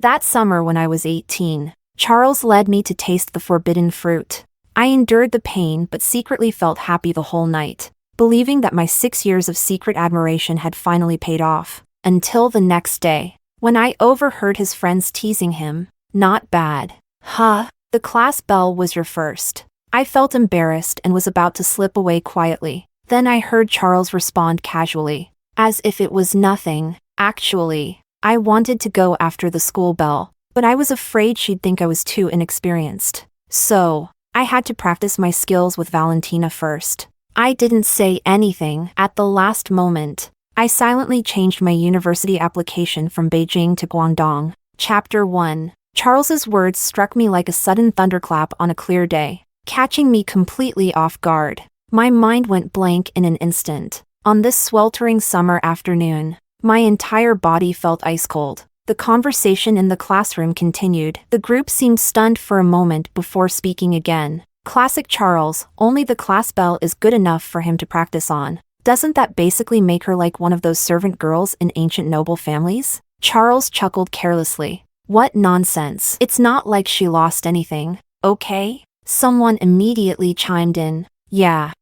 That summer when I was 18, Charles led me to taste the forbidden fruit. I endured the pain but secretly felt happy the whole night, believing that my 6 years of secret admiration had finally paid off. Until the next day, when I overheard his friends teasing him. Not bad. Huh? The class belle was your first. I felt embarrassed and was about to slip away quietly. Then I heard Charles respond casually, as if it was nothing. Actually, I wanted to go after the school belle, but I was afraid she'd think I was too inexperienced. So, I had to practice my skills with Valentina first. I didn't say anything at the last moment. I silently changed my university application from Beijing to Guangdong. Chapter 1. Charles's words struck me like a sudden thunderclap on a clear day, catching me completely off guard. My mind went blank in an instant. On this sweltering summer afternoon, my entire body felt ice cold. The conversation in the classroom continued. The group seemed stunned for a moment before speaking again. Classic Charles, only the class belle is good enough for him to practice on. Doesn't that basically make her like one of those servant girls in ancient noble families? Charles chuckled carelessly. What nonsense. It's not like she lost anything, okay? Someone immediately chimed in. Yeah,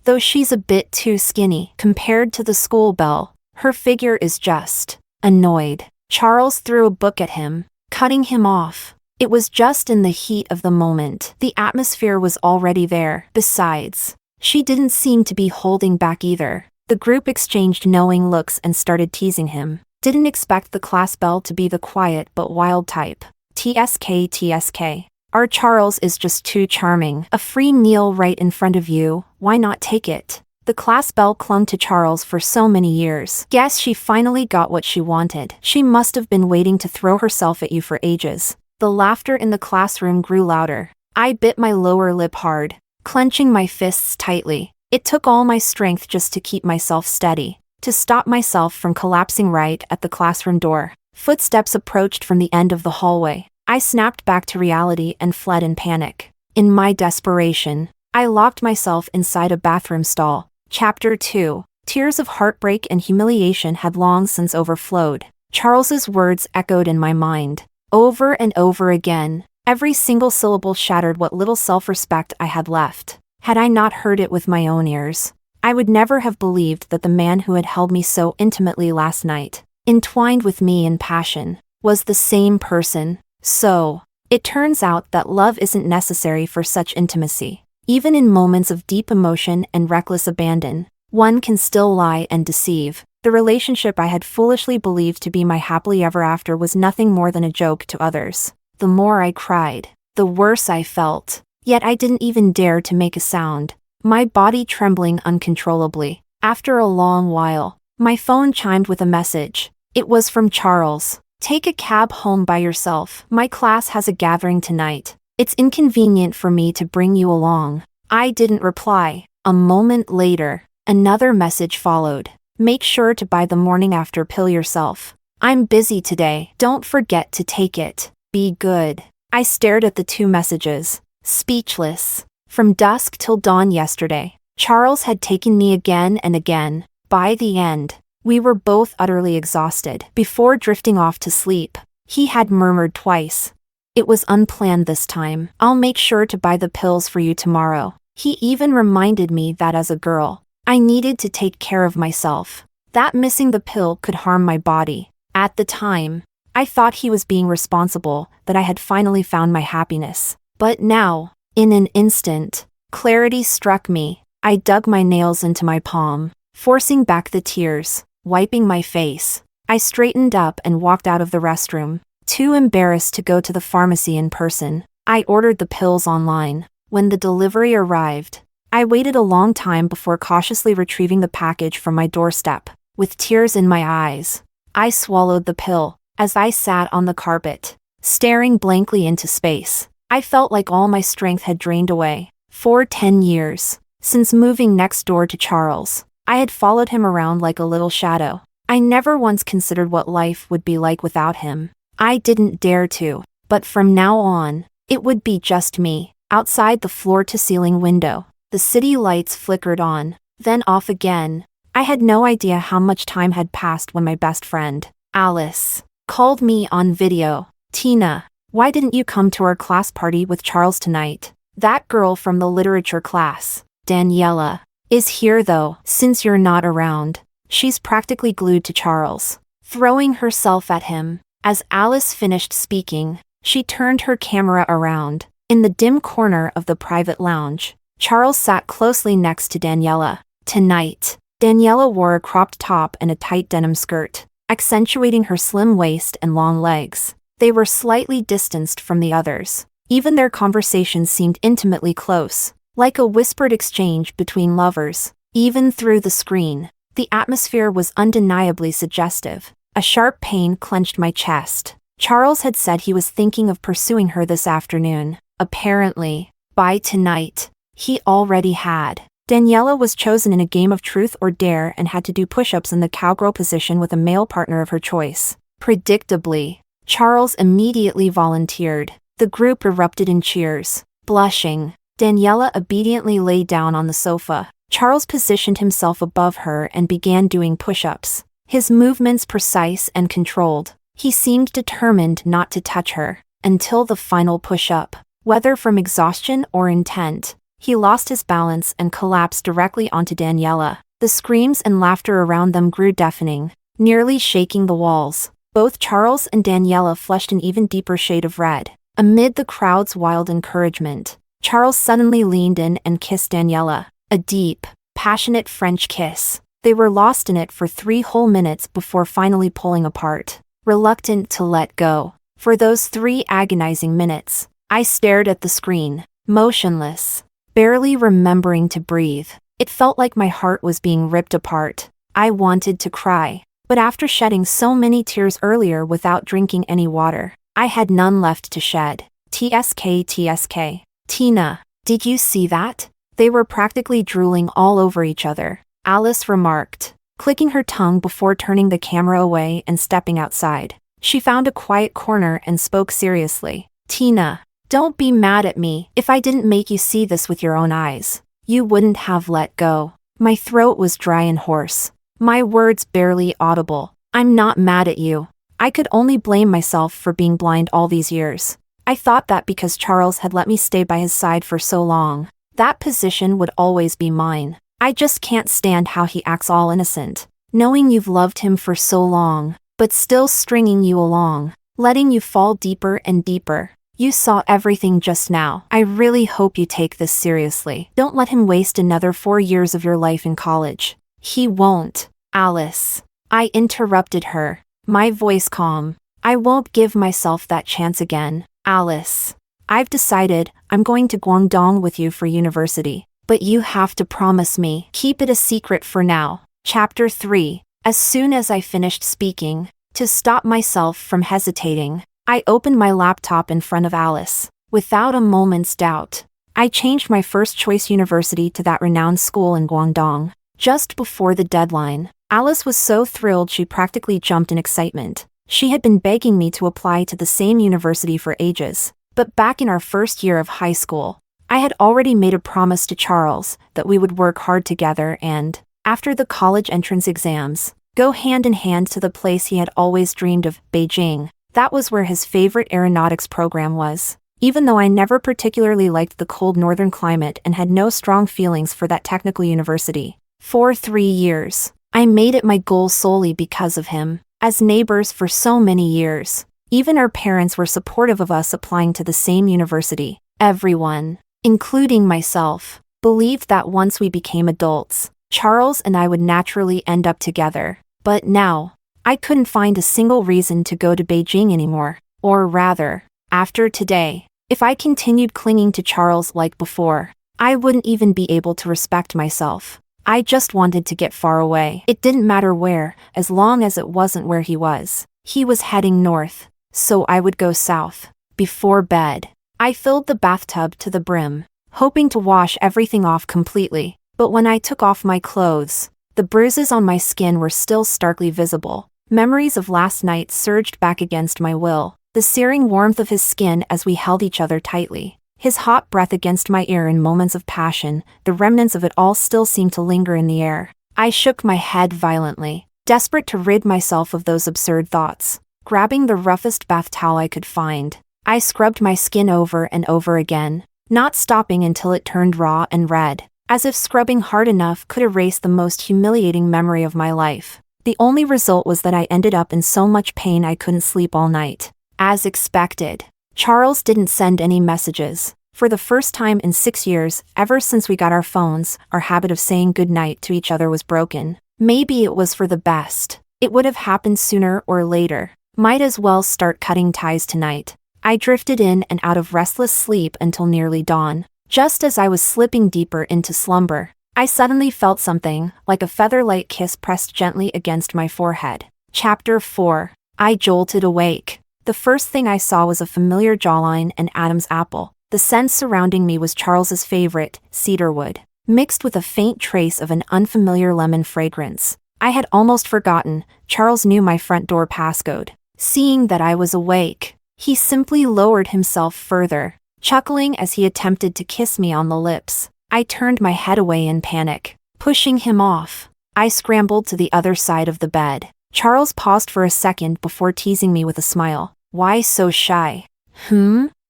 though she's a bit too skinny compared to the school belle. Her figure is just. Annoyed, Charles threw a book at him, cutting him off. It was just in the heat of the moment. The atmosphere was already there. Besides, she didn't seem to be holding back either. The group exchanged knowing looks and started teasing him. Didn't expect the class belle to be the quiet but wild type. TSK. Our Charles is just too charming. A free meal right in front of you, why not take it? The class belle clung to Charles for so many years. Guess she finally got what she wanted. She must have been waiting to throw herself at you for ages. The laughter in the classroom grew louder. I bit my lower lip hard, clenching my fists tightly. It took all my strength just to keep myself steady, to stop myself from collapsing right at the classroom door. Footsteps approached from the end of the hallway. I snapped back to reality and fled in panic. In my desperation, I locked myself inside a bathroom stall. Chapter 2. Tears of heartbreak and humiliation had long since overflowed. Charles's words echoed in my mind, over and over again. Every single syllable shattered what little self-respect I had left. Had I not heard it with my own ears, I would never have believed that the man who had held me so intimately last night, entwined with me in passion, was the same person. So, it turns out that love isn't necessary for such intimacy. Even in moments of deep emotion and reckless abandon, one can still lie and deceive. The relationship I had foolishly believed to be my happily ever after was nothing more than a joke to others. The more I cried, the worse I felt. Yet I didn't even dare to make a sound, my body trembling uncontrollably. After a long while, my phone chimed with a message. It was from Charles. Take a cab home by yourself. My class has a gathering tonight. It's inconvenient for me to bring you along. I didn't reply. A moment later, another message followed. Make sure to buy the morning after pill yourself. I'm busy today. Don't forget to take it. Be good. I stared at the two messages, speechless. From dusk till dawn yesterday, Charles had taken me again and again. By the end, we were both utterly exhausted. Before drifting off to sleep, he had murmured twice. It was unplanned this time. I'll make sure to buy the pills for you tomorrow. He even reminded me that as a girl, I needed to take care of myself. That missing the pill could harm my body. At the time, I thought he was being responsible, that I had finally found my happiness. But now, in an instant, clarity struck me. I dug my nails into my palm, forcing back the tears, wiping my face. I straightened up and walked out of the restroom, too embarrassed to go to the pharmacy in person. I ordered the pills online. When the delivery arrived, I waited a long time before cautiously retrieving the package from my doorstep. With tears in my eyes, I swallowed the pill. As I sat on the carpet, staring blankly into space, I felt like all my strength had drained away. For 10 years, since moving next door to Charles, I had followed him around like a little shadow. I never once considered what life would be like without him. I didn't dare to, but from now on, it would be just me. Outside the floor-to-ceiling window, the city lights flickered on, then off again. I had no idea how much time had passed when my best friend, Alice, called me on video. Tina, why didn't you come to our class party with Charles tonight? That girl from the literature class, Daniela, is here though, since you're not around. She's practically glued to Charles, throwing herself at him. As Alice finished speaking, she turned her camera around. In the dim corner of the private lounge, Charles sat closely next to Daniela. Tonight, Daniela wore a cropped top and a tight denim skirt, accentuating her slim waist and long legs. They were slightly distanced from the others. Even their conversation seemed intimately close, like a whispered exchange between lovers. Even through the screen, the atmosphere was undeniably suggestive. A sharp pain clenched my chest. Charles had said he was thinking of pursuing her this afternoon. Apparently, by tonight, he already had. Daniela was chosen in a game of truth or dare and had to do push-ups in the cowgirl position with a male partner of her choice. Predictably, Charles immediately volunteered. The group erupted in cheers. Blushing, Daniela obediently lay down on the sofa. Charles positioned himself above her and began doing push-ups, his movements precise and controlled. He seemed determined not to touch her until the final push-up. Whether from exhaustion or intent, he lost his balance and collapsed directly onto Daniela. The screams and laughter around them grew deafening, nearly shaking the walls. Both Charles and Daniela flushed an even deeper shade of red. Amid the crowd's wild encouragement, Charles suddenly leaned in and kissed Daniela. A deep, passionate French kiss. They were lost in it for 3 whole minutes before finally pulling apart, reluctant to let go. For those 3 agonizing minutes, I stared at the screen, motionless, barely remembering to breathe. It felt like my heart was being ripped apart. I wanted to cry, but after shedding so many tears earlier without drinking any water, I had none left to shed. TSK. Tina, did you see that? They were practically drooling all over each other, Alice remarked, clicking her tongue before turning the camera away and stepping outside. She found a quiet corner and spoke seriously. Tina, don't be mad at me. If I didn't make you see this with your own eyes, you wouldn't have let go. My throat was dry and hoarse, my words barely audible. I'm not mad at you. I could only blame myself for being blind all these years. I thought that because Charles had let me stay by his side for so long, that position would always be mine. I just can't stand how he acts all innocent, knowing you've loved him for so long, but still stringing you along, letting you fall deeper and deeper. You saw everything just now. I really hope you take this seriously. Don't let him waste another 4 years of your life in college. He won't. Alice. I interrupted her, my voice calm. I won't give myself that chance again. Alice. I've decided I'm going to Guangdong with you for university, but you have to promise me. Keep it a secret for now. Chapter 3. As soon as I finished speaking, to stop myself from hesitating, I opened my laptop in front of Alice. Without a moment's doubt, I changed my first choice university to that renowned school in Guangdong. Just before the deadline, Alice was so thrilled she practically jumped in excitement. She had been begging me to apply to the same university for ages. But back in our first year of high school, I had already made a promise to Charles that we would work hard together and, after the college entrance exams, go hand in hand to the place he had always dreamed of, Beijing. That was where his favorite aeronautics program was. Even though I never particularly liked the cold northern climate and had no strong feelings for that technical university. For 3 years, I made it my goal solely because of him. As neighbors for so many years, even our parents were supportive of us applying to the same university. Everyone, including myself, believed that once we became adults, Charles and I would naturally end up together. But now, I couldn't find a single reason to go to Beijing anymore. Or rather, after today, if I continued clinging to Charles like before, I wouldn't even be able to respect myself. I just wanted to get far away. It didn't matter where, as long as it wasn't where he was. He was heading north, so I would go south. Before bed, I filled the bathtub to the brim, hoping to wash everything off completely. But when I took off my clothes, the bruises on my skin were still starkly visible. Memories of last night surged back against my will. The searing warmth of his skin as we held each other tightly. His hot breath against my ear in moments of passion, the remnants of it all still seemed to linger in the air. I shook my head violently, desperate to rid myself of those absurd thoughts. grabbing the roughest bath towel I could find. I scrubbed my skin over and over again, not stopping until it turned raw and red, as if scrubbing hard enough could erase the most humiliating memory of my life. The only result was that I ended up in so much pain I couldn't sleep all night. As expected, Charles didn't send any messages. For the first time in 6 years, ever since we got our phones, our habit of saying goodnight to each other was broken. Maybe it was for the best. It would have happened sooner or later. Might as well start cutting ties tonight. I drifted in and out of restless sleep until nearly dawn. Just as I was slipping deeper into slumber, I suddenly felt something, like a feather-light kiss pressed gently against my forehead. Chapter 4. I jolted awake. The first thing I saw was a familiar jawline and Adam's apple. The scent surrounding me was Charles's favorite, cedarwood, mixed with a faint trace of an unfamiliar lemon fragrance. I had almost forgotten, Charles knew my front door passcode. Seeing that I was awake, he simply lowered himself further, chuckling as he attempted to kiss me on the lips. I turned my head away in panic, pushing him off. I scrambled to the other side of the bed. Charles paused for a second before teasing me with a smile. Why so shy?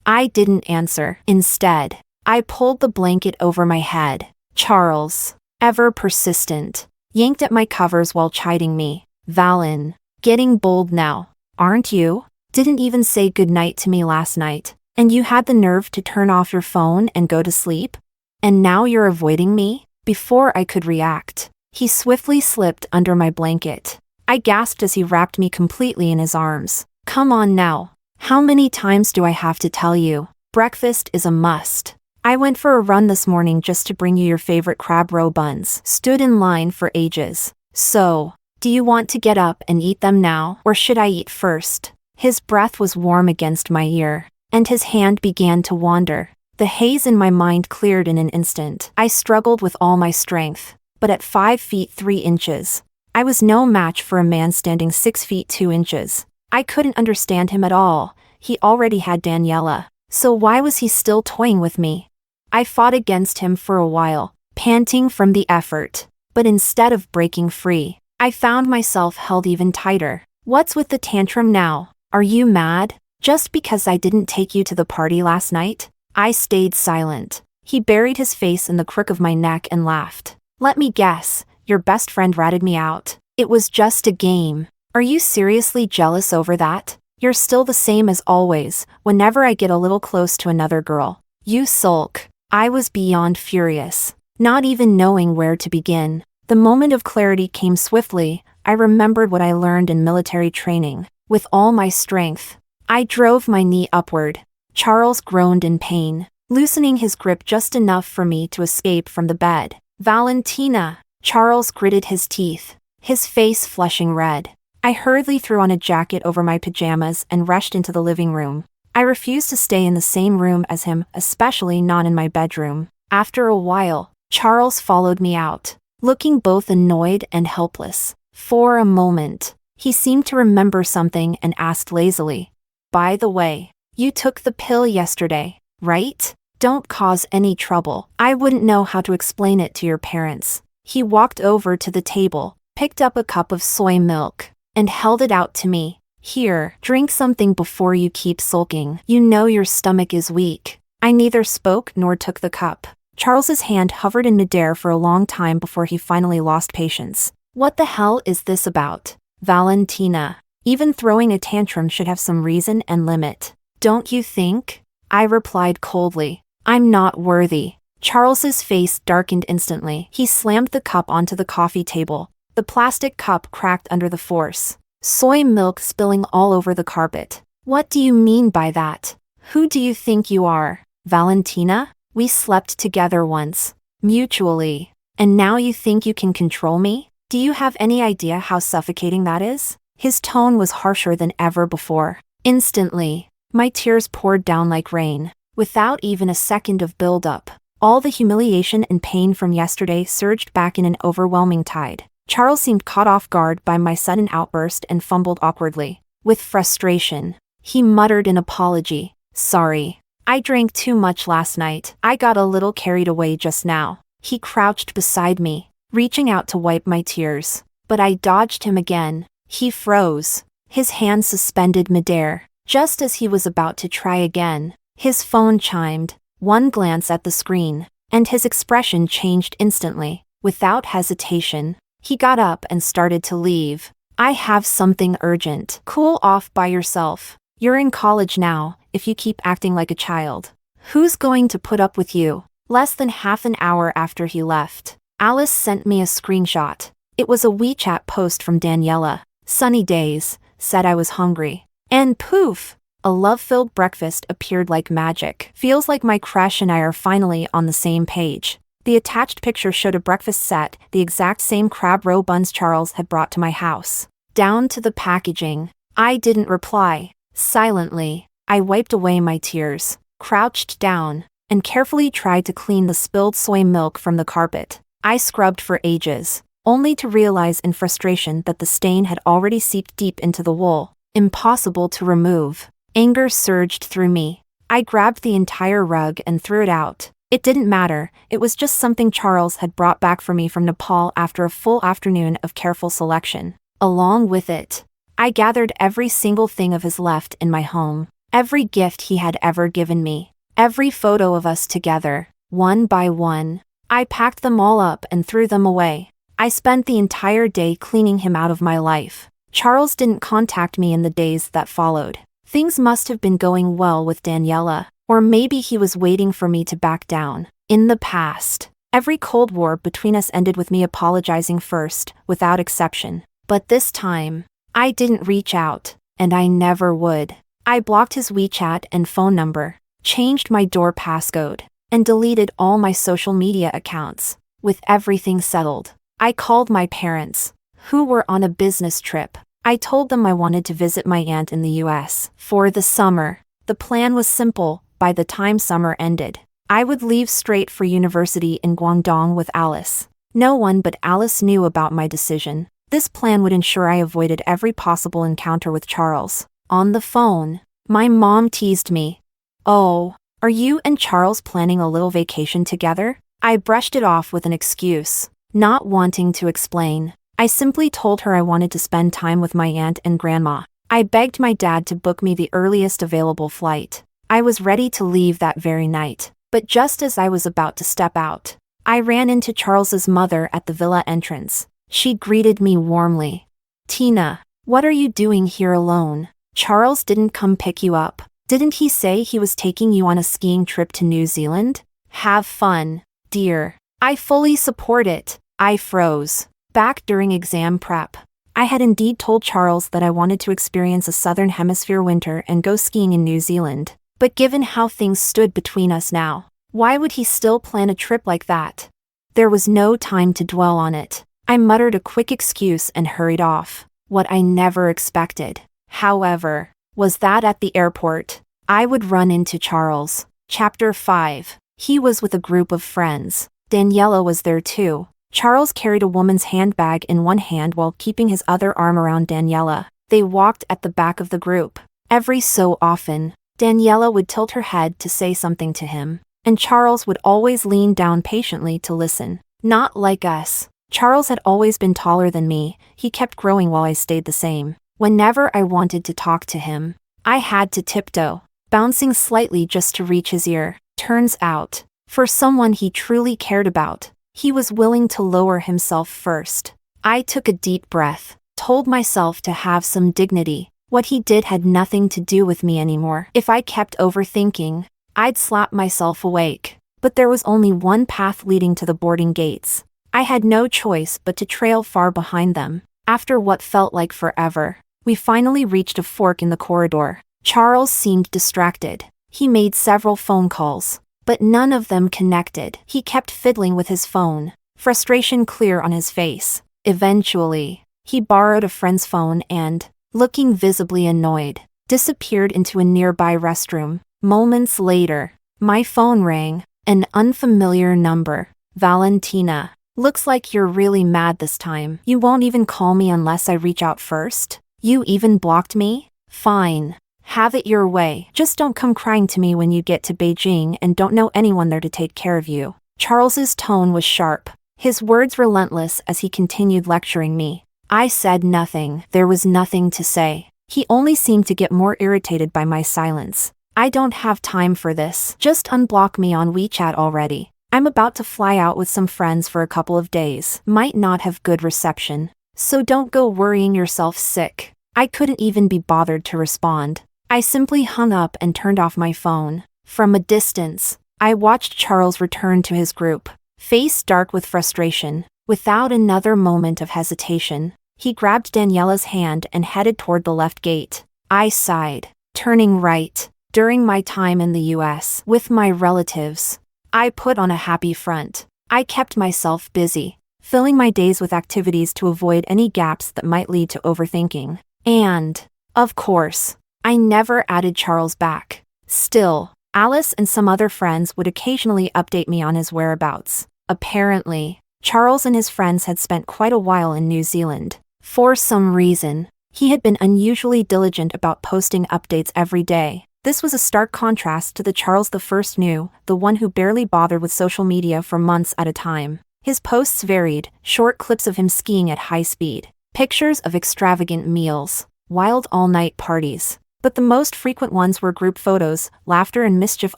I didn't answer. Instead, I pulled the blanket over my head. Charles, ever persistent, yanked at my covers while chiding me. Valen, getting bold now, aren't you? Didn't even say goodnight to me last night, and you had the nerve to turn off your phone and go to sleep? And now you're avoiding me? Before I could react, he swiftly slipped under my blanket. I gasped as he wrapped me completely in his arms. Come on now. How many times do I have to tell you? Breakfast is a must. I went for a run this morning just to bring you your favorite crab roe buns. Stood in line for ages. So, do you want to get up and eat them now, or should I eat first? His breath was warm against my ear, and his hand began to wander. The haze in my mind cleared in an instant. I struggled with all my strength, but at 5 feet 3 inches, I was no match for a man standing 6 feet 2 inches. I couldn't understand him at all. He already had Daniela, so why was he still toying with me? I fought against him for a while, panting from the effort, but instead of breaking free, I found myself held even tighter. What's with the tantrum now? Are you mad? Just because I didn't take you to the party last night? I stayed silent. He buried his face in the crook of my neck and laughed. Let me guess, your best friend ratted me out. It was just a game. Are you seriously jealous over that? You're still the same as always, whenever I get a little close to another girl. You sulk. I was beyond furious, not even knowing where to begin. The moment of clarity came swiftly. I remembered what I learned in military training. With all my strength, I drove my knee upward. Charles groaned in pain, loosening his grip just enough for me to escape from the bed. Valentina! Charles gritted his teeth, his face flushing red. I hurriedly threw on a jacket over my pajamas and rushed into the living room. I refused to stay in the same room as him, especially not in my bedroom. After a while, Charles followed me out, looking both annoyed and helpless. For a moment, he seemed to remember something and asked lazily, "By the way, you took the pill yesterday, right? Don't cause any trouble. I wouldn't know how to explain it to your parents." He walked over to the table, picked up a cup of soy milk, and held it out to me. Here, drink something before you keep sulking. You know your stomach is weak. I neither spoke nor took the cup. Charles's hand hovered in midair for a long time before he finally lost patience. What the hell is this about? Valentina. Even throwing a tantrum should have some reason and limit. Don't you think? I replied coldly. I'm not worthy. Charles's face darkened instantly. He slammed the cup onto the coffee table. The plastic cup cracked under the force. Soy milk spilling all over the carpet. What do you mean by that? Who do you think you are? Valentina? We slept together once. Mutually. And now you think you can control me? Do you have any idea how suffocating that is? His tone was harsher than ever before. Instantly, my tears poured down like rain. Without even a second of build-up, all the humiliation and pain from yesterday surged back in an overwhelming tide. Charles seemed caught off guard by my sudden outburst and fumbled awkwardly. With frustration, he muttered an apology. Sorry. I drank too much last night. I got a little carried away just now. He crouched beside me, reaching out to wipe my tears. But I dodged him again. He froze, his hand suspended midair. Just as he was about to try again, his phone chimed. One glance at the screen, and his expression changed instantly. Without hesitation, he got up and started to leave. I have something urgent. Cool off by yourself. You're in college now, if you keep acting like a child. Who's going to put up with you? Less than half an hour after he left, Alice sent me a screenshot. It was a WeChat post from Daniela. Sunny days, said I was hungry. And poof! A love-filled breakfast appeared like magic. Feels like my crush and I are finally on the same page. The attached picture showed a breakfast set, the exact same crab roe buns Charles had brought to my house. Down to the packaging. I didn't reply. Silently, I wiped away my tears, crouched down, and carefully tried to clean the spilled soy milk from the carpet. I scrubbed for ages, only to realize in frustration that the stain had already seeped deep into the wool. Impossible to remove. Anger surged through me. I grabbed the entire rug and threw it out. It didn't matter, it was just something Charles had brought back for me from Nepal after a full afternoon of careful selection. Along with it, I gathered every single thing of his left in my home, every gift he had ever given me, every photo of us together, one by one. I packed them all up and threw them away. I spent the entire day cleaning him out of my life. Charles didn't contact me in the days that followed. Things must have been going well with Daniela, or maybe he was waiting for me to back down. In the past, every Cold War between us ended with me apologizing first, without exception. But this time, I didn't reach out, and I never would. I blocked his WeChat and phone number, changed my door passcode, and deleted all my social media accounts. With everything settled, I called my parents, who were on a business trip. I told them I wanted to visit my aunt in the US for the summer. The plan was simple. By the time summer ended, I would leave straight for university in Guangdong with Alice. No one but Alice knew about my decision. This plan would ensure I avoided every possible encounter with Charles. On the phone, my mom teased me. "Oh, are you and Charles planning a little vacation together?" I brushed it off with an excuse, not wanting to explain. I simply told her I wanted to spend time with my aunt and grandma. I begged my dad to book me the earliest available flight. I was ready to leave that very night, but just as I was about to step out, I ran into Charles's mother at the villa entrance. She greeted me warmly. "Tina, what are you doing here alone? Charles didn't come pick you up. Didn't he say he was taking you on a skiing trip to New Zealand? Have fun, dear." I fully support it. I froze. Back during exam prep, I had indeed told Charles that I wanted to experience a Southern Hemisphere winter and go skiing in New Zealand. But given how things stood between us now, why would he still plan a trip like that? There was no time to dwell on it. I muttered a quick excuse and hurried off. What I never expected, however, was that at the airport, I would run into Charles. Chapter 5. He was with a group of friends. Daniela was there too. Charles carried a woman's handbag in one hand while keeping his other arm around Daniela. They walked at the back of the group. Every so often, Daniela would tilt her head to say something to him, and Charles would always lean down patiently to listen. Not like us. Charles had always been taller than me. He kept growing while I stayed the same. Whenever I wanted to talk to him, I had to tiptoe, bouncing slightly just to reach his ear. Turns out, for someone he truly cared about, he was willing to lower himself first. I took a deep breath, told myself to have some dignity. What he did had nothing to do with me anymore. If I kept overthinking, I'd slap myself awake. But there was only one path leading to the boarding gates. I had no choice but to trail far behind them. After what felt like forever, we finally reached a fork in the corridor. Charles seemed distracted. He made several phone calls, but none of them connected. He kept fiddling with his phone, frustration clear on his face. Eventually, he borrowed a friend's phone and, looking visibly annoyed, disappeared into a nearby restroom. Moments later, my phone rang, an unfamiliar number. "Valentina, looks like you're really mad this time. You won't even call me unless I reach out first? You even blocked me? Fine. Have it your way. Just don't come crying to me when you get to Beijing and don't know anyone there to take care of you." Charles's tone was sharp, his words relentless as he continued lecturing me. I said nothing. There was nothing to say. He only seemed to get more irritated by my silence. I don't have time for this. Just unblock me on WeChat already. I'm about to fly out with some friends for a couple of days. Might not have good reception. So don't go worrying yourself sick. I couldn't even be bothered to respond. I simply hung up and turned off my phone. From a distance, I watched Charles return to his group, face dark with frustration. Without another moment of hesitation, he grabbed Daniela's hand and headed toward the left gate. I sighed, turning right. During my time in the US with my relatives, I put on a happy front. I kept myself busy, filling my days with activities to avoid any gaps that might lead to overthinking. And, of course, I never added Charles back. Still, Alice and some other friends would occasionally update me on his whereabouts. Apparently, Charles and his friends had spent quite a while in New Zealand. For some reason, he had been unusually diligent about posting updates every day. This was a stark contrast to the Charles I knew, the one who barely bothered with social media for months at a time. His posts varied, short clips of him skiing at high speed, pictures of extravagant meals, wild all-night parties. But the most frequent ones were group photos, laughter and mischief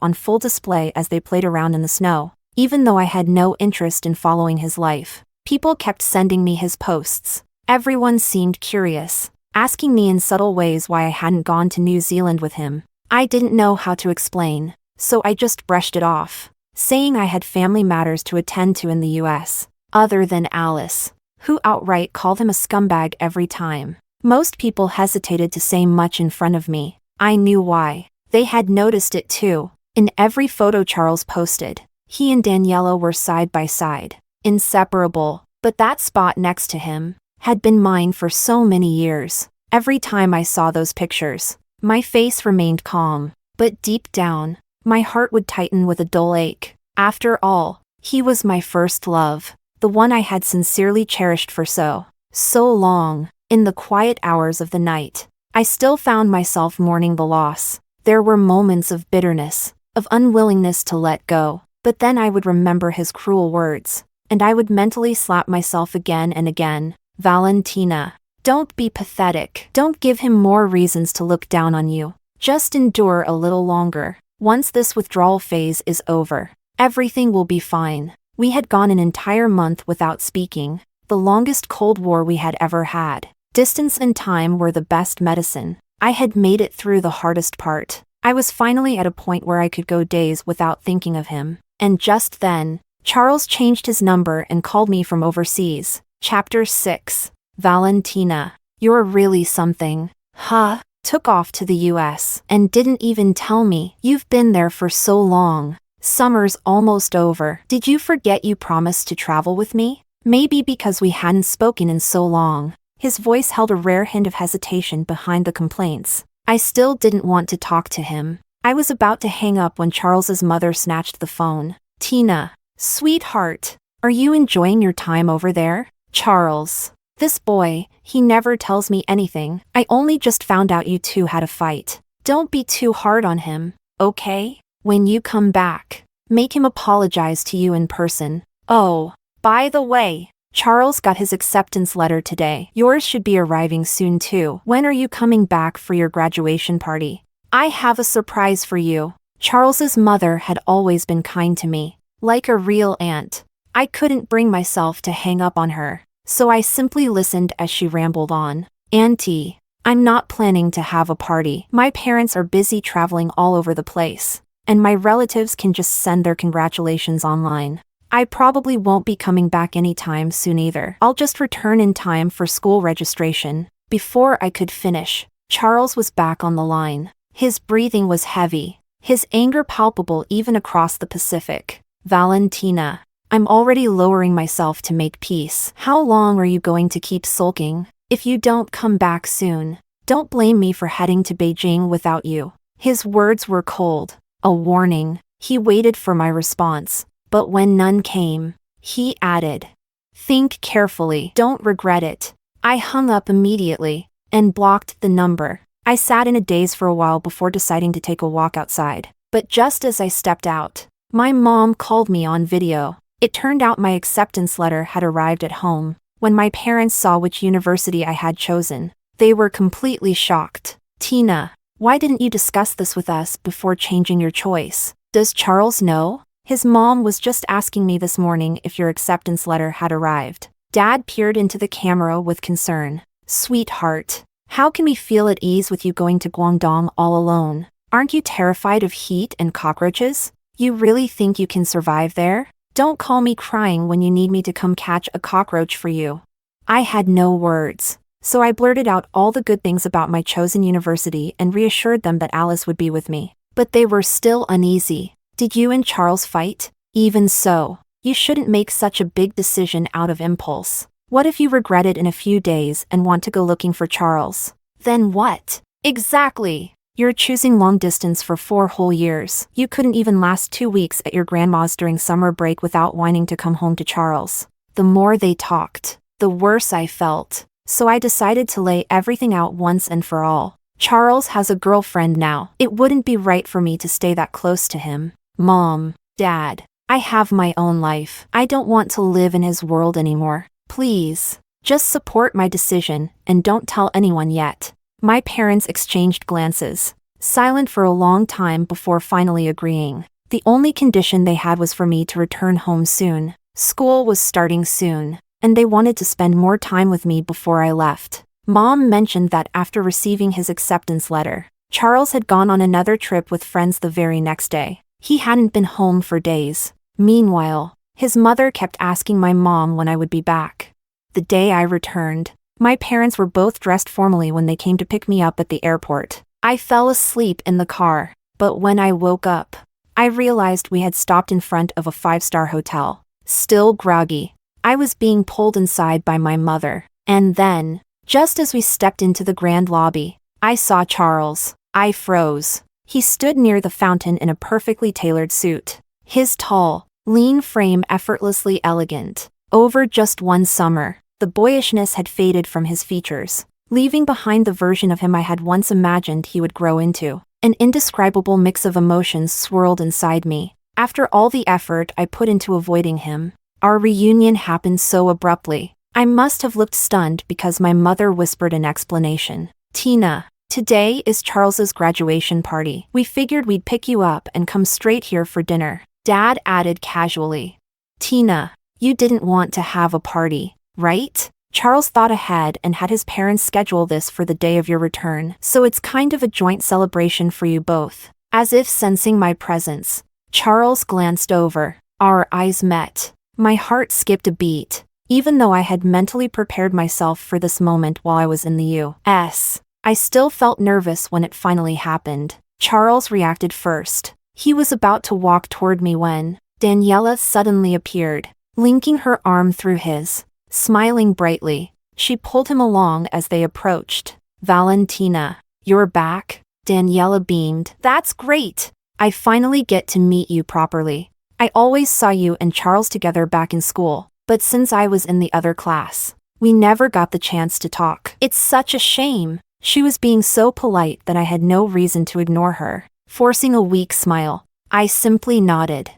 on full display as they played around in the snow. Even though I had no interest in following his life, people kept sending me his posts. Everyone seemed curious, asking me in subtle ways why I hadn't gone to New Zealand with him. I didn't know how to explain, so I just brushed it off, saying I had family matters to attend to in the US. Other than Alice, who outright called him a scumbag every time. Most people hesitated to say much in front of me. I knew why. They had noticed it too. In every photo Charles posted, he and Daniela were side by side, inseparable. But that spot next to him had been mine for so many years. Every time I saw those pictures, my face remained calm, but deep down, my heart would tighten with a dull ache. After all, he was my first love, the one I had sincerely cherished for so long. In the quiet hours of the night, I still found myself mourning the loss. There were moments of bitterness, of unwillingness to let go, but then I would remember his cruel words, and I would mentally slap myself again and again. Valentina, don't be pathetic. Don't give him more reasons to look down on you. Just endure a little longer. Once this withdrawal phase is over, everything will be fine. We had gone an entire month without speaking, the longest Cold War we had ever had. Distance and time were the best medicine. I had made it through the hardest part. I was finally at a point where I could go days without thinking of him. And just then, Charles changed his number and called me from overseas. Chapter 6. Valentina, you're really something. Huh? Took off to the US and didn't even tell me. You've been there for so long. Summer's almost over. Did you forget you promised to travel with me? Maybe because we hadn't spoken in so long. His voice held a rare hint of hesitation behind the complaints. I still didn't want to talk to him. I was about to hang up when Charles's mother snatched the phone. Tina, sweetheart, are you enjoying your time over there? Charles. This boy, he never tells me anything. I only just found out you two had a fight. Don't be too hard on him, okay? When you come back, make him apologize to you in person. Oh, by the way, Charles got his acceptance letter today. Yours should be arriving soon too. When are you coming back for your graduation party? I have a surprise for you. Charles's mother had always been kind to me, like a real aunt. I couldn't bring myself to hang up on her, so I simply listened as she rambled on. Auntie, I'm not planning to have a party. My parents are busy traveling all over the place, and my relatives can just send their congratulations online. I probably won't be coming back anytime soon either. I'll just return in time for school registration. Before I could finish, Charles was back on the line. His breathing was heavy, his anger palpable even across the Pacific. Valentina, I'm already lowering myself to make peace. How long are you going to keep sulking? If you don't come back soon, don't blame me for heading to Beijing without you. His words were cold, a warning. He waited for my response. But when none came, he added, think carefully, don't regret it. I hung up immediately and blocked the number. I sat in a daze for a while before deciding to take a walk outside. But just as I stepped out, my mom called me on video. It turned out my acceptance letter had arrived at home. When my parents saw which university I had chosen, They were completely shocked. Tina, why didn't you discuss this with us before changing your choice? Does Charles know? His mom was just asking me this morning if your acceptance letter had arrived. Dad peered into the camera with concern. Sweetheart, how can we feel at ease with you going to Guangdong all alone? Aren't you terrified of heat and cockroaches? You really think you can survive there? Don't call me crying when you need me to come catch a cockroach for you. I had no words, so I blurted out all the good things about my chosen university and reassured them that Alice would be with me. But they were still uneasy. Did you and Charles fight? Even so, you shouldn't make such a big decision out of impulse. What if you regret it in a few days and want to go looking for Charles? Then what? Exactly. You're choosing long distance for 4 whole years. You couldn't even last 2 weeks at your grandma's during summer break without whining to come home to Charles. The more they talked, the worse I felt. So I decided to lay everything out once and for all. Charles has a girlfriend now. It wouldn't be right for me to stay that close to him. Mom, Dad, I have my own life. I don't want to live in his world anymore. Please, just support my decision and don't tell anyone yet. My parents exchanged glances, silent for a long time before finally agreeing. The only condition they had was for me to return home soon. School was starting soon, and they wanted to spend more time with me before I left. Mom mentioned that after receiving his acceptance letter, Charles had gone on another trip with friends the very next day. He hadn't been home for days. Meanwhile, his mother kept asking my mom when I would be back. The day I returned, my parents were both dressed formally when they came to pick me up at the airport. I fell asleep in the car, but when I woke up, I realized we had stopped in front of a 5-star hotel. Still groggy, I was being pulled inside by my mother. And then, just as we stepped into the grand lobby, I saw Charles. I froze. He stood near the fountain in a perfectly tailored suit. His tall, lean frame effortlessly elegant. Over just one summer, the boyishness had faded from his features, leaving behind the version of him I had once imagined he would grow into. An indescribable mix of emotions swirled inside me. After all the effort I put into avoiding him, our reunion happened so abruptly. I must have looked stunned because my mother whispered an explanation. Tina, today is Charles's graduation party. We figured we'd pick you up and come straight here for dinner. Dad added casually. Tina, you didn't want to have a party, right? Charles thought ahead and had his parents schedule this for the day of your return, so it's kind of a joint celebration for you both. As if sensing my presence, Charles glanced over. Our eyes met. My heart skipped a beat, even though I had mentally prepared myself for this moment while I was in the U.S. I still felt nervous when it finally happened. Charles reacted first. He was about to walk toward me when Daniela suddenly appeared, linking her arm through his. Smiling brightly, she pulled him along as they approached. Valentina, you're back? Daniela beamed. That's great! I finally get to meet you properly. I always saw you and Charles together back in school, but since I was in the other class, we never got the chance to talk. It's such a shame. She was being so polite that I had no reason to ignore her. Forcing a weak smile, I simply nodded.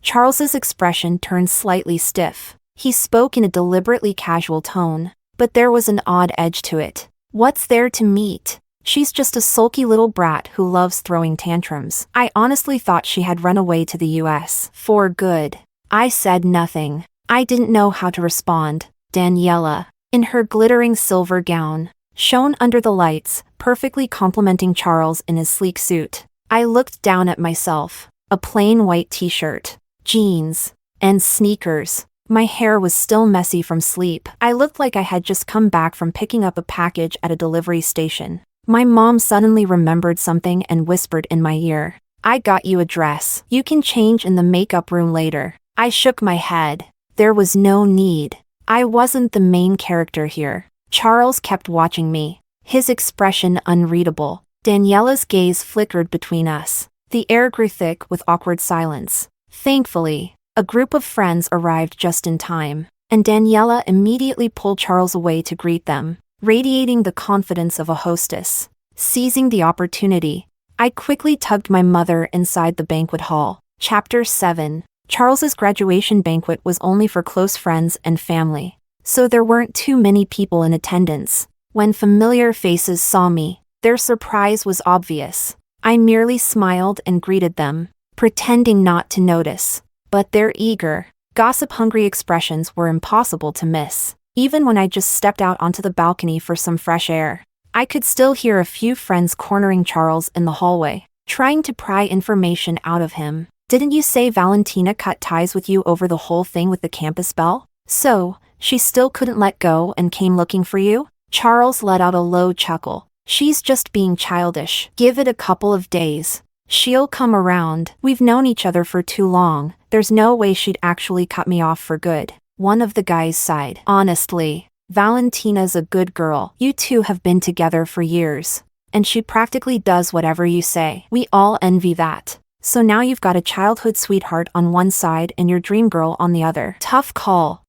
Charles's expression turned slightly stiff. He spoke in a deliberately casual tone, but there was an odd edge to it. What's there to meet? She's just a sulky little brat who loves throwing tantrums. I honestly thought she had run away to the US for good. I said nothing. I didn't know how to respond. Daniela, in her glittering silver gown, shone under the lights, perfectly complementing Charles in his sleek suit. I looked down at myself. A plain white t-shirt, jeans, and sneakers. My hair was still messy from sleep. I looked like I had just come back from picking up a package at a delivery station. My mom suddenly remembered something and whispered in my ear. I got you a dress. You can change in the makeup room later. I shook my head. There was no need. I wasn't the main character here. Charles kept watching me, his expression unreadable. Daniela's gaze flickered between us. The air grew thick with awkward silence. Thankfully, a group of friends arrived just in time, and Daniela immediately pulled Charles away to greet them, radiating the confidence of a hostess. Seizing the opportunity, I quickly tugged my mother inside the banquet hall. Chapter 7. Charles's graduation banquet was only for close friends and family, so there weren't too many people in attendance. When familiar faces saw me, their surprise was obvious. I merely smiled and greeted them, pretending not to notice. But their eager, gossip-hungry expressions were impossible to miss. Even when I just stepped out onto the balcony for some fresh air, I could still hear a few friends cornering Charles in the hallway, trying to pry information out of him. Didn't you say Valentina cut ties with you over the whole thing with the campus belle? So, she still couldn't let go and came looking for you? Charles let out a low chuckle. She's just being childish. Give it a couple of days. She'll come around. We've known each other for too long. There's no way she'd actually cut me off for good. One of the guys sighed. Honestly, Valentina's a good girl. You two have been together for years. And she practically does whatever you say. We all envy that. So now you've got a childhood sweetheart on one side and your dream girl on the other. Tough call.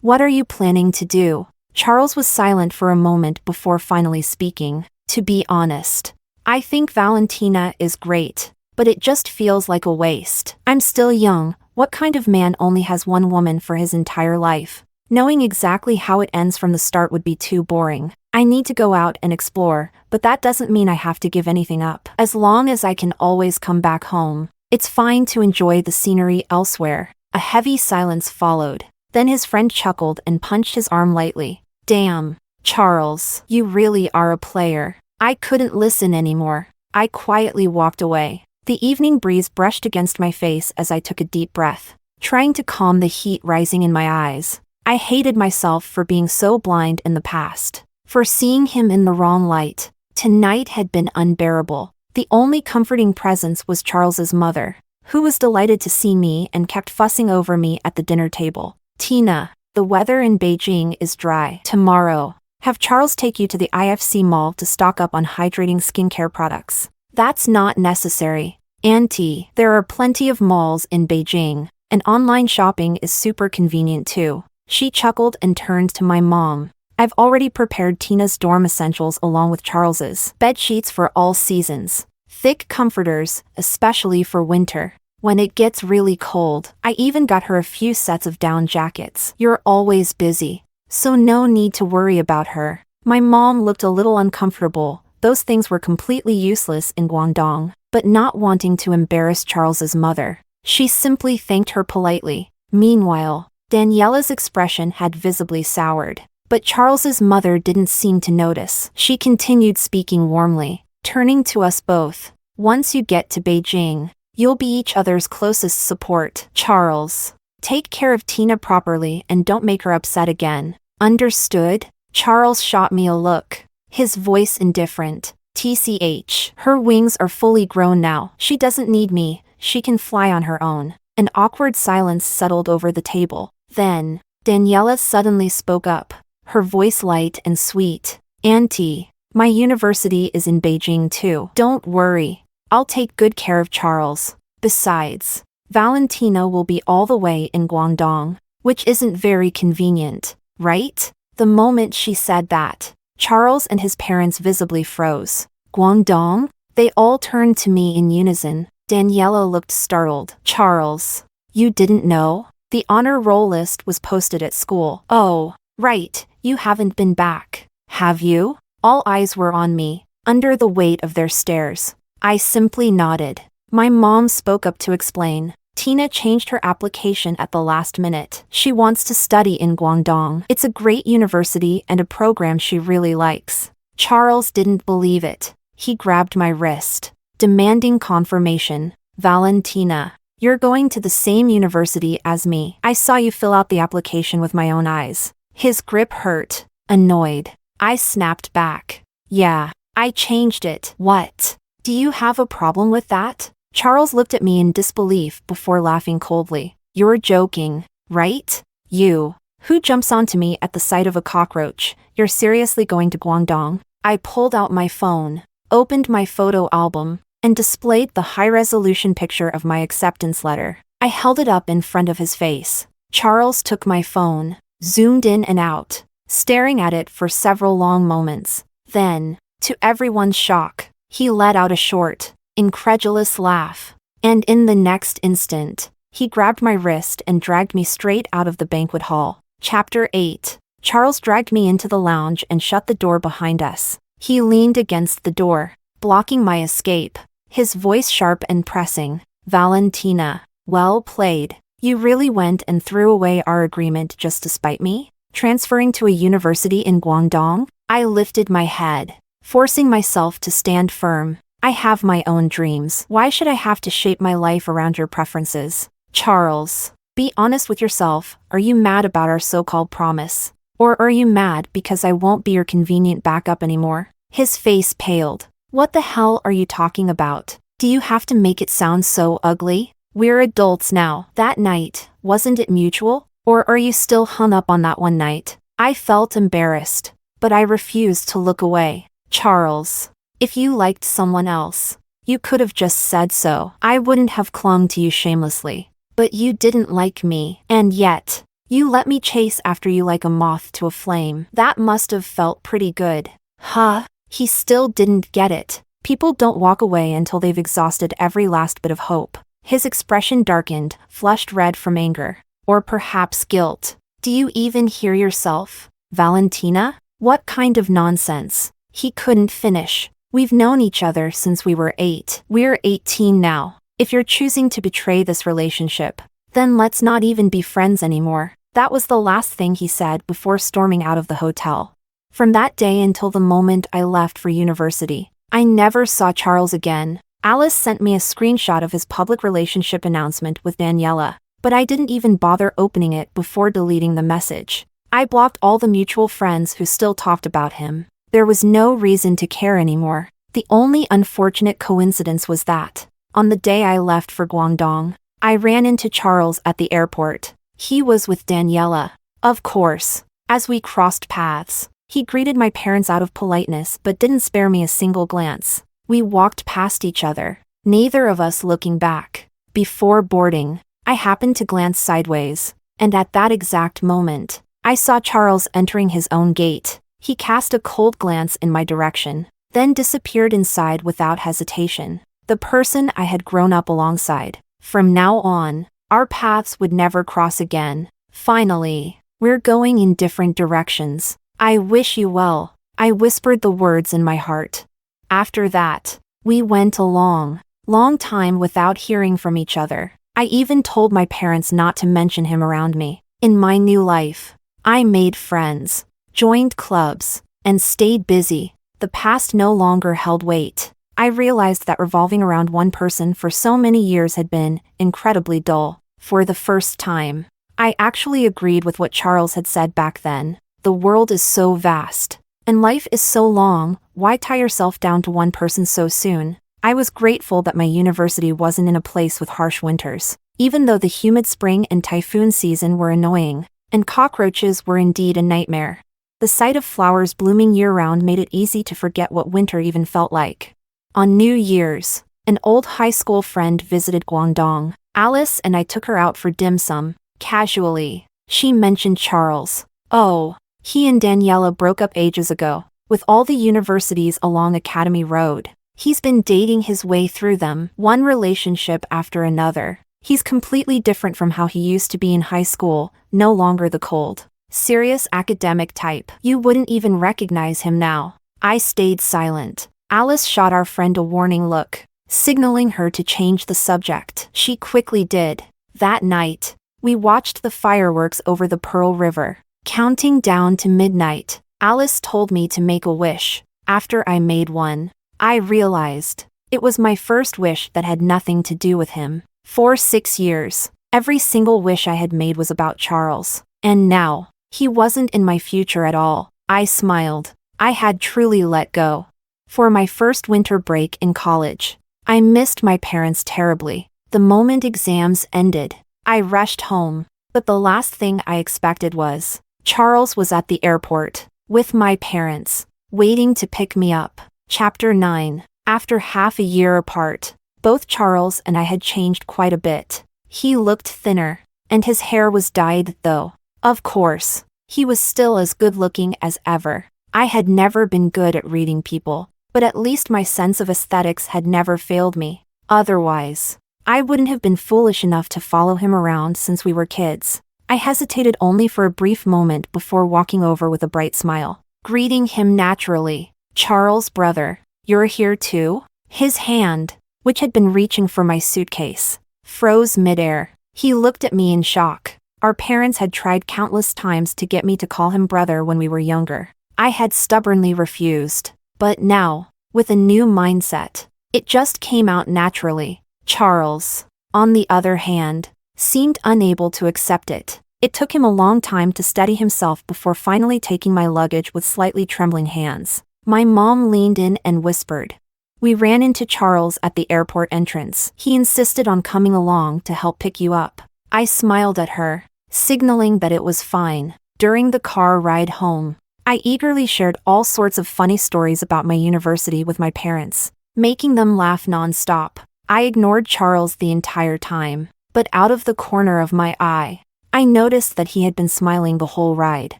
What are you planning to do? Charles was silent for a moment before finally speaking. To be honest, I think Valentina is great, but it just feels like a waste. I'm still young. What kind of man only has one woman for his entire life? Knowing exactly how it ends from the start would be too boring. I need to go out and explore, but that doesn't mean I have to give anything up. As long as I can always come back home, it's fine to enjoy the scenery elsewhere. A heavy silence followed. Then his friend chuckled and punched his arm lightly. Damn, Charles, you really are a player. I couldn't listen anymore. I quietly walked away. The evening breeze brushed against my face as I took a deep breath, trying to calm the heat rising in my eyes. I hated myself for being so blind in the past, for seeing him in the wrong light. Tonight had been unbearable. The only comforting presence was Charles's mother, who was delighted to see me and kept fussing over me at the dinner table. Tina, the weather in Beijing is dry. Tomorrow, have Charles take you to the IFC mall to stock up on hydrating skincare products. That's not necessary. Auntie, there are plenty of malls in Beijing, and online shopping is super convenient too. She chuckled and turned to my mom. I've already prepared Tina's dorm essentials along with Charles's. Bed sheets for all seasons. Thick comforters, especially for winter. When it gets really cold, I even got her a few sets of down jackets. You're always busy, so no need to worry about her. My mom looked a little uncomfortable. Those things were completely useless in Guangdong, but not wanting to embarrass Charles's mother, she simply thanked her politely. Meanwhile, Daniela's expression had visibly soured, but Charles's mother didn't seem to notice. She continued speaking warmly, turning to us both. Once you get to Beijing, you'll be each other's closest support. Charles, take care of Tina properly and don't make her upset again. Understood? Charles shot me a look, his voice indifferent. TCH. Her wings are fully grown now. She doesn't need me. She can fly on her own. An awkward silence settled over the table. Then, Daniela suddenly spoke up, her voice light and sweet. Auntie, my university is in Beijing too. Don't worry. I'll take good care of Charles. Besides, Valentina will be all the way in Guangdong, which isn't very convenient, right? The moment she said that, Charles and his parents visibly froze. Guangdong? They all turned to me in unison. Daniela looked startled. Charles, you didn't know? The honor roll list was posted at school. Oh, right, you haven't been back, have you? All eyes were on me, under the weight of their stares. I simply nodded. My mom spoke up to explain. Tina changed her application at the last minute. She wants to study in Guangdong. It's a great university and a program she really likes. Charles didn't believe it. He grabbed my wrist, demanding confirmation. Valentina, you're going to the same university as me. I saw you fill out the application with my own eyes. His grip hurt. Annoyed, I snapped back. Yeah, I changed it. What? Do you have a problem with that? Charles looked at me in disbelief before laughing coldly. You're joking, right? You, who jumps onto me at the sight of a cockroach, you're seriously going to Guangdong? I pulled out my phone, opened my photo album, and displayed the high-resolution picture of my acceptance letter. I held it up in front of his face. Charles took my phone, zoomed in and out, staring at it for several long moments. Then, to everyone's shock, he let out a short, incredulous laugh. And in the next instant, he grabbed my wrist and dragged me straight out of the banquet hall. Chapter 8. Charles dragged me into the lounge and shut the door behind us. He leaned against the door, blocking my escape, his voice sharp and pressing. Valentina, well played. You really went and threw away our agreement just to spite me? Transferring to a university in Guangdong? I lifted my head, forcing myself to stand firm. I have my own dreams. Why should I have to shape my life around your preferences? Charles, be honest with yourself. Are you mad about our so-called promise? Or are you mad because I won't be your convenient backup anymore? His face paled. What the hell are you talking about? Do you have to make it sound so ugly? We're adults now. That night, wasn't it mutual? Or are you still hung up on that one night? I felt embarrassed, but I refused to look away. Charles, if you liked someone else, you could have just said so. I wouldn't have clung to you shamelessly. But you didn't like me, and yet, you let me chase after you like a moth to a flame. That must have felt pretty good. Huh? He still didn't get it. People don't walk away until they've exhausted every last bit of hope. His expression darkened, flushed red from anger. Or perhaps guilt. Do you even hear yourself? Valentina? What kind of nonsense? He couldn't finish. We've known each other since we were 8. We're 18 now. If you're choosing to betray this relationship, then let's not even be friends anymore. That was the last thing he said before storming out of the hotel. From that day until the moment I left for university, I never saw Charles again. Alice sent me a screenshot of his public relationship announcement with Daniela, but I didn't even bother opening it before deleting the message. I blocked all the mutual friends who still talked about him. There was no reason to care anymore. The only unfortunate coincidence was that, on the day I left for Guangdong, I ran into Charles at the airport. He was with Daniela. Of course. As we crossed paths, he greeted my parents out of politeness but didn't spare me a single glance. We walked past each other, neither of us looking back. Before boarding, I happened to glance sideways, and at that exact moment, I saw Charles entering his own gate. He cast a cold glance in my direction, then disappeared inside without hesitation. The person I had grown up alongside. From now on, our paths would never cross again. Finally, we're going in different directions. I wish you well. I whispered the words in my heart. After that, we went a long time without hearing from each other. I even told my parents not to mention him around me. In my new life, I made friends, joined clubs, and stayed busy. The past no longer held weight. I realized that revolving around one person for so many years had been incredibly dull. For the first time, I actually agreed with what Charles had said back then. The world is so vast, and life is so long, why tie yourself down to one person so soon? I was grateful that my university wasn't in a place with harsh winters, even though the humid spring and typhoon season were annoying, and cockroaches were indeed a nightmare. The sight of flowers blooming year-round made it easy to forget what winter even felt like. On New Year's, an old high school friend visited Guangdong. Alice and I took her out for dim sum. Casually, she mentioned Charles. Oh, he and Daniela broke up ages ago, with all the universities along Academy Road. He's been dating his way through them, one relationship after another. He's completely different from how he used to be in high school, no longer the cold, serious academic type. You wouldn't even recognize him now. I stayed silent. Alice shot our friend a warning look, signaling her to change the subject. She quickly did. That night, we watched the fireworks over the Pearl River. Counting down to midnight, Alice told me to make a wish. After I made one, I realized it was my first wish that had nothing to do with him. For 6 years, every single wish I had made was about Charles. And now, he wasn't in my future at all. I smiled. I had truly let go. For my first winter break in college, I missed my parents terribly. The moment exams ended, I rushed home. But the last thing I expected was, Charles was at the airport, with my parents, waiting to pick me up. Chapter 9. After half a year apart, both Charles and I had changed quite a bit. He looked thinner, and his hair was dyed though. Of course, he was still as good-looking as ever. I had never been good at reading people, but at least my sense of aesthetics had never failed me. Otherwise, I wouldn't have been foolish enough to follow him around since we were kids. I hesitated only for a brief moment before walking over with a bright smile, greeting him naturally. Charles, brother, you're here too? His hand, which had been reaching for my suitcase, froze midair. He looked at me in shock. Our parents had tried countless times to get me to call him brother when we were younger. I had stubbornly refused. But now, with a new mindset, it just came out naturally. Charles, on the other hand, seemed unable to accept it. It took him a long time to steady himself before finally taking my luggage with slightly trembling hands. My mom leaned in and whispered. We ran into Charles at the airport entrance. He insisted on coming along to help pick you up. I smiled at her, signaling that it was fine. During the car ride home, I eagerly shared all sorts of funny stories about my university with my parents, making them laugh non-stop. I ignored Charles the entire time, but out of the corner of my eye, I noticed that he had been smiling the whole ride,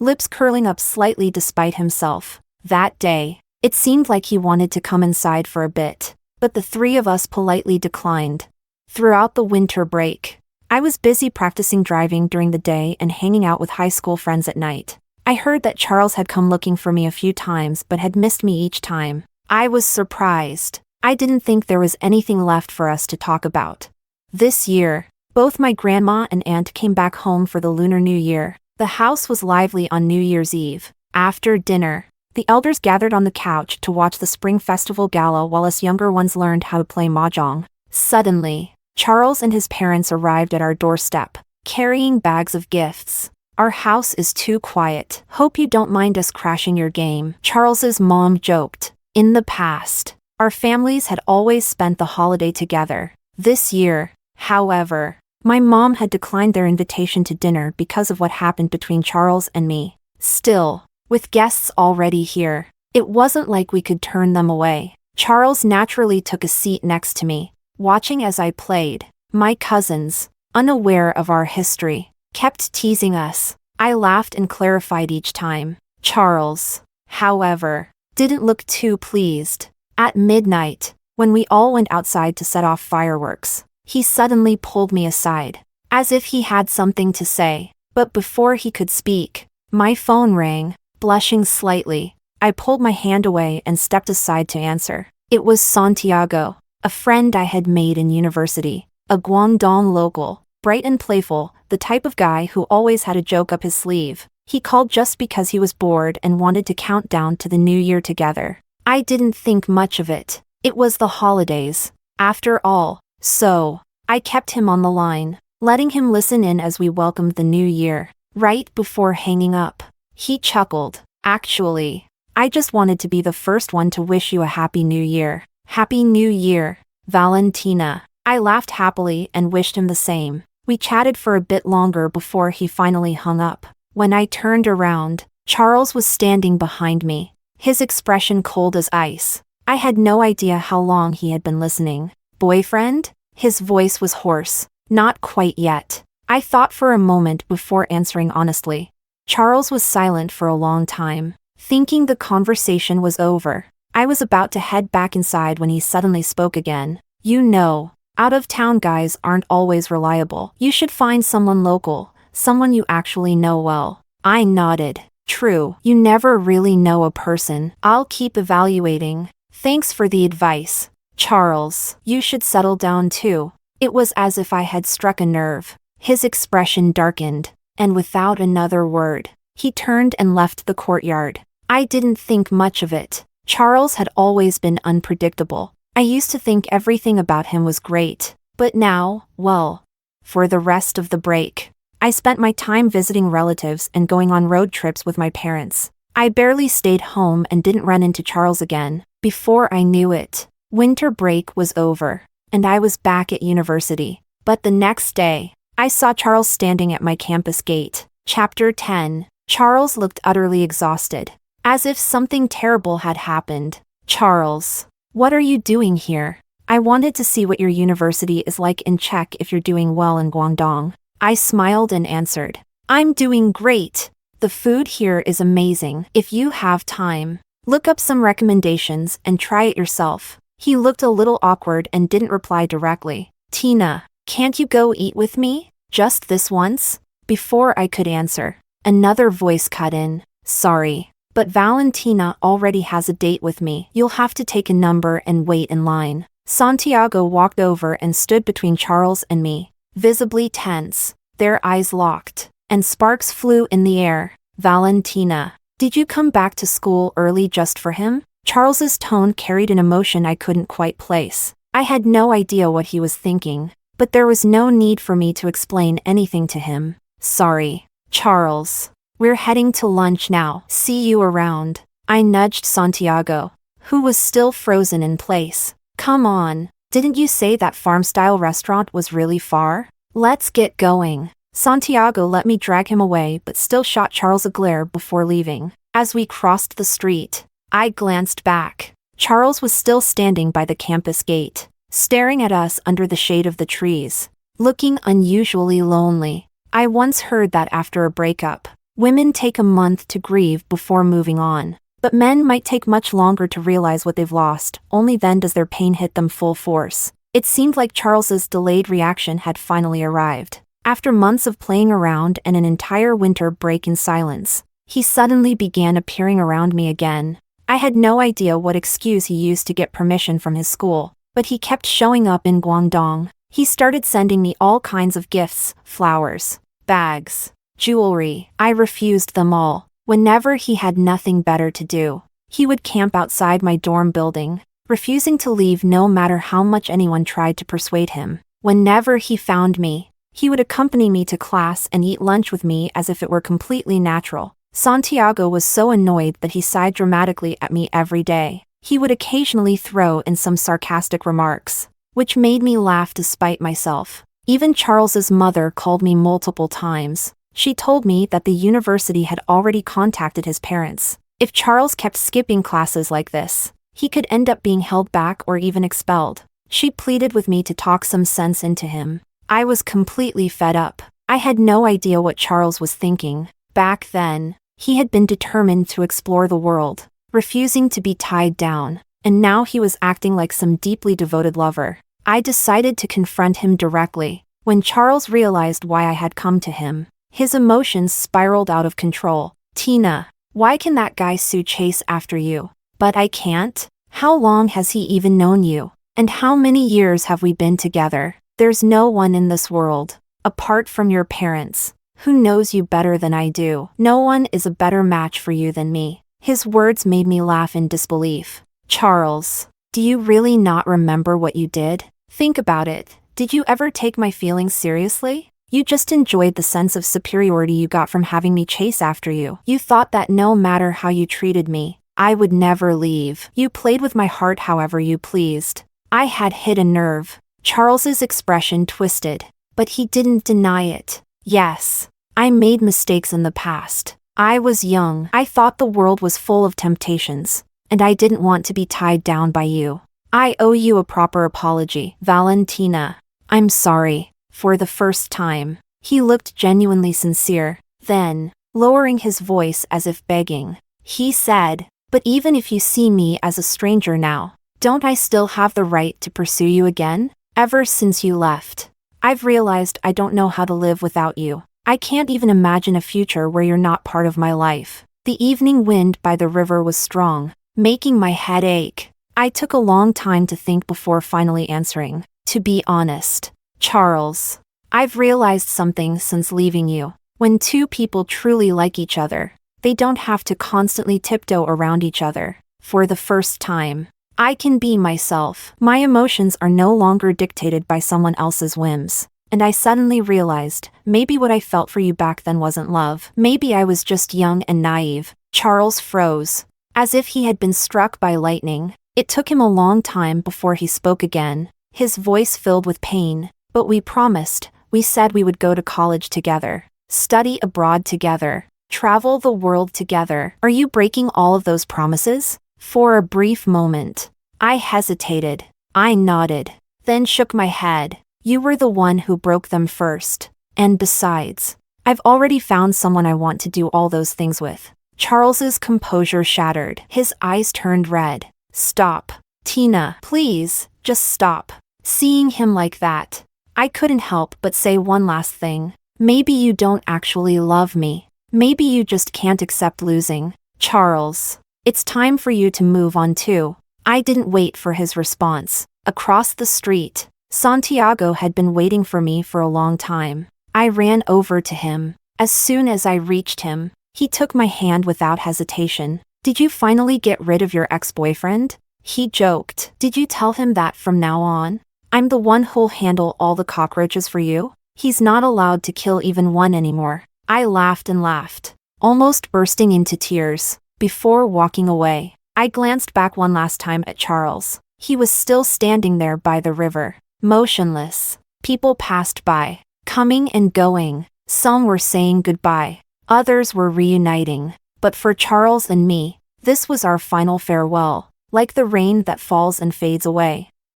lips curling up slightly despite himself. That day, it seemed like he wanted to come inside for a bit, but the three of us politely declined. Throughout the winter break, I was busy practicing driving during the day and hanging out with high school friends at night. I heard that Charles had come looking for me a few times but had missed me each time. I was surprised. I didn't think there was anything left for us to talk about. This year, both my grandma and aunt came back home for the Lunar New Year. The house was lively on New Year's Eve. After dinner, the elders gathered on the couch to watch the Spring Festival Gala while us younger ones learned how to play mahjong. Suddenly, Charles and his parents arrived at our doorstep, carrying bags of gifts. Our house is too quiet. Hope you don't mind us crashing your game, Charles's mom joked. In the past, our families had always spent the holiday together. This year, however, my mom had declined their invitation to dinner because of what happened between Charles and me. Still, with guests already here, it wasn't like we could turn them away. Charles naturally took a seat next to me, watching as I played. My cousins, unaware of our history, kept teasing us. I laughed and clarified each time. Charles, however, didn't look too pleased. At midnight, when we all went outside to set off fireworks, he suddenly pulled me aside, as if he had something to say. But before he could speak, my phone rang. Blushing slightly, I pulled my hand away and stepped aside to answer. It was Santiago, a friend I had made in university, a Guangdong local, bright and playful, the type of guy who always had a joke up his sleeve. He called just because he was bored and wanted to count down to the new year together. I didn't think much of it. It was the holidays, after all, so I kept him on the line, letting him listen in as we welcomed the new year. Right before hanging up, he chuckled. Actually, I just wanted to be the first one to wish you a happy new year. Happy New Year, Valentina. I laughed happily and wished him the same. We chatted for a bit longer before he finally hung up. When I turned around, Charles was standing behind me, his expression cold as ice. I had no idea how long he had been listening. Boyfriend? His voice was hoarse. Not quite yet. I thought for a moment before answering honestly. Charles was silent for a long time, thinking the conversation was over. I was about to head back inside when he suddenly spoke again. You know, out-of-town guys aren't always reliable. You should find someone local, someone you actually know well. I nodded. True, you never really know a person. I'll keep evaluating. Thanks for the advice. Charles, you should settle down too. It was as if I had struck a nerve. His expression darkened, and without another word, he turned and left the courtyard. I didn't think much of it. Charles had always been unpredictable. I used to think everything about him was great, but now, well, for the rest of the break, I spent my time visiting relatives and going on road trips with my parents. I barely stayed home and didn't run into Charles again. Before I knew it, winter break was over, and I was back at university. But the next day, I saw Charles standing at my campus gate. Chapter 10. Charles looked utterly exhausted, as if something terrible had happened. Charles, what are you doing here? I wanted to see what your university is like and check if you're doing well in Guangdong. I smiled and answered. I'm doing great. The food here is amazing. If you have time, look up some recommendations and try it yourself. He looked a little awkward and didn't reply directly. Tina, can't you go eat with me? Just this once? Before I could answer, another voice cut in. Sorry, but Valentina already has a date with me. You'll have to take a number and wait in line. Santiago walked over and stood between Charles and me, visibly tense, their eyes locked, and sparks flew in the air. Valentina, did you come back to school early just for him? Charles's tone carried an emotion I couldn't quite place. I had no idea what he was thinking, but there was no need for me to explain anything to him. Sorry, Charles. We're heading to lunch now. See you around. I nudged Santiago, who was still frozen in place. Come on, didn't you say that farm-style restaurant was really far? Let's get going. Santiago let me drag him away but still shot Charles a glare before leaving. As we crossed the street, I glanced back. Charles was still standing by the campus gate, staring at us under the shade of the trees, looking unusually lonely. I once heard that after a breakup, women take a month to grieve before moving on. But men might take much longer to realize what they've lost, only then does their pain hit them full force. It seemed like Charles's delayed reaction had finally arrived. After months of playing around and an entire winter break in silence, he suddenly began appearing around me again. I had no idea what excuse he used to get permission from his school, but he kept showing up in Guangdong. He started sending me all kinds of gifts, flowers, bags, jewelry. I refused them all. Whenever he had nothing better to do, he would camp outside my dorm building, refusing to leave no matter how much anyone tried to persuade him. Whenever he found me, he would accompany me to class and eat lunch with me as if it were completely natural. Santiago was so annoyed that he sighed dramatically at me every day. He would occasionally throw in some sarcastic remarks, which made me laugh despite myself. Even Charles's mother called me multiple times. She told me that the university had already contacted his parents. If Charles kept skipping classes like this, he could end up being held back or even expelled. She pleaded with me to talk some sense into him. I was completely fed up. I had no idea what Charles was thinking. Back then, he had been determined to explore the world, refusing to be tied down, and now he was acting like some deeply devoted lover. I decided to confront him directly. When Charles realized why I had come to him, his emotions spiraled out of control. Tina, why can that guy Sue chase after you? But I can't? How long has he even known you? And how many years have we been together? There's no one in this world, apart from your parents, who knows you better than I do. No one is a better match for you than me. His words made me laugh in disbelief. Charles, do you really not remember what you did? Think about it. Did you ever take my feelings seriously? You just enjoyed the sense of superiority you got from having me chase after you. You thought that no matter how you treated me, I would never leave. You played with my heart however you pleased. I had hit a nerve. Charles's expression twisted, but he didn't deny it. Yes, I made mistakes in the past. I was young. I thought the world was full of temptations, and I didn't want to be tied down by you. I owe you a proper apology, Valentina. I'm sorry. For the first time, he looked genuinely sincere. Then, lowering his voice as if begging, he said, but even if you see me as a stranger now, don't I still have the right to pursue you again? Ever since you left, I've realized I don't know how to live without you. I can't even imagine a future where you're not part of my life. The evening wind by the river was strong, making my head ache. I took a long time to think before finally answering. To be honest, Charles, I've realized something since leaving you. When two people truly like each other, they don't have to constantly tiptoe around each other. For the first time, I can be myself. My emotions are no longer dictated by someone else's whims. And I suddenly realized, maybe what I felt for you back then wasn't love. Maybe I was just young and naive. Charles froze, as if he had been struck by lightning. It took him a long time before he spoke again, his voice filled with pain. But we promised. We said we would go to college together, study abroad together, travel the world together. Are you breaking all of those promises? For a brief moment, I hesitated. I nodded, then shook my head. You were the one who broke them first. And besides, I've already found someone I want to do all those things with. Charles's composure shattered. His eyes turned red. Stop. Tina, please, just stop. Seeing him like that, I couldn't help but say one last thing. Maybe you don't actually love me. Maybe you just can't accept losing. Charles, it's time for you to move on too. I didn't wait for his response. Across the street, Santiago had been waiting for me for a long time. I ran over to him. As soon as I reached him, he took my hand without hesitation. Did you finally get rid of your ex-boyfriend? He joked. Did you tell him that from now on, I'm the one who'll handle all the cockroaches for you? He's not allowed to kill even one anymore. I laughed and laughed, almost bursting into tears. Before walking away, I glanced back one last time at Charles. He was still standing there by the river, motionless. People passed by, coming and going. Some were saying goodbye. Others were reuniting. But for Charles and me, this was our final farewell, like the rain that falls and fades away.